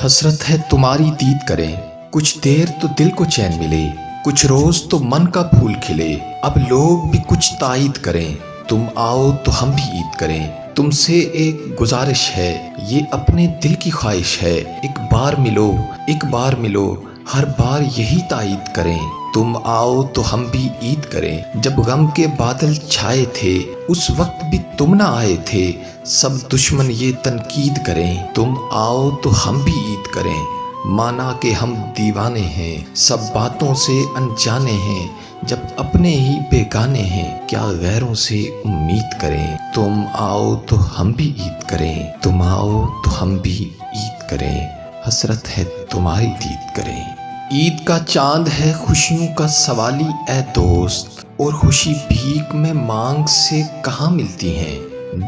حسرت ہے تمہاری دید کریں، کچھ دیر تو دل کو چین ملے، کچھ روز تو من کا پھول کھلے، اب لوگ بھی کچھ تائید کریں، تم آؤ تو ہم بھی عید کریں۔ تم سے ایک گزارش ہے، یہ اپنے دل کی خواہش ہے، ایک بار ملو، ایک بار ملو، ہر بار یہی تائید کریں، تم آؤ تو ہم بھی عید کریں۔ جب غم کے بادل چھائے تھے اس وقت بھی تم نہ آئے تھے، سب دشمن یہ تنقید کریں، تم آؤ تو ہم بھی عید کریں۔ مانا کہ ہم دیوانے ہیں، سب باتوں سے انجانے ہیں، جب اپنے ہی بیگانے ہیں، کیا غیروں سے امید کریں، تم آؤ تو ہم بھی عید کریں، تم آؤ تو ہم بھی عید کریں، حسرت ہے تمہاری دید کریں۔ عید کا چاند ہے خوشیوں کا سوالی اے دوست، اور خوشی بھیک میں مانگ سے کہاں ملتی ہیں،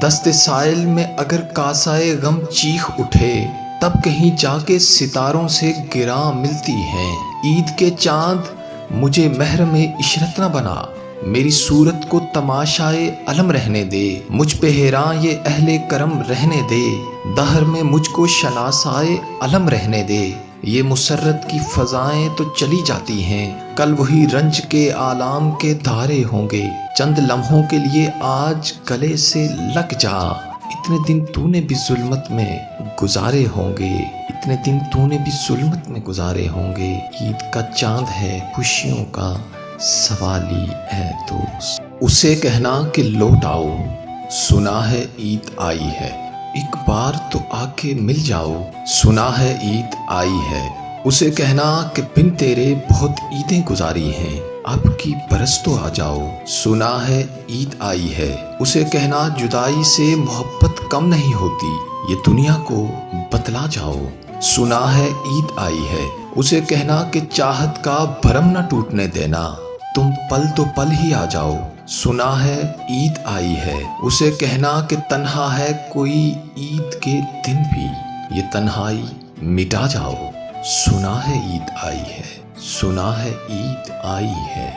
دست سائل میں اگر کاسائے غم چیخ اٹھے، تب کہیں جا کے ستاروں سے گراں ملتی ہیں۔ عید کے چاند مجھے محرم عشرت نہ بنا، میری صورت کو تماشائے علم رہنے دے، مجھ پہ حیراں یہ اہل کرم رہنے دے، دہر میں مجھ کو شناسائے علم رہنے دے۔ یہ مسرت کی فضائیں تو چلی جاتی ہیں، کل وہی رنج کے آلام کے دھارے ہوں گے، چند لمحوں کے لیے آج گلے سے لگ جا، اتنے دن تو نے بھی ظلمت میں گزارے ہوں گے، اتنے دن تو نے بھی ظلمت میں گزارے ہوں گے۔ عید کا چاند ہے خوشیوں کا سوالی اے دوست، اسے کہنا کہ لوٹ آؤ، سنا ہے عید آئی ہے، ایک بار تو آ کے مل جاؤ، سنا ہے عید آئی ہے، اسے کہنا کہ بن تیرے بہت عیدیں گزاری ہیں، اب کی برس تو آ جاؤ، سنا ہے عید آئی ہے، اسے کہنا جدائی سے محبت کم نہیں ہوتی، یہ دنیا کو بتلا جاؤ، سنا ہے عید آئی ہے، اسے کہنا کہ چاہت کا بھرم نہ ٹوٹنے دینا، تم پل تو پل ہی آ جاؤ، سنا ہے عید آئی ہے، اسے کہنا کہ تنہا ہے کوئی عید کے دن بھی، یہ تنہائی مٹا جاؤ، سنا ہے عید آئی ہے، سنا ہے عید آئی ہے۔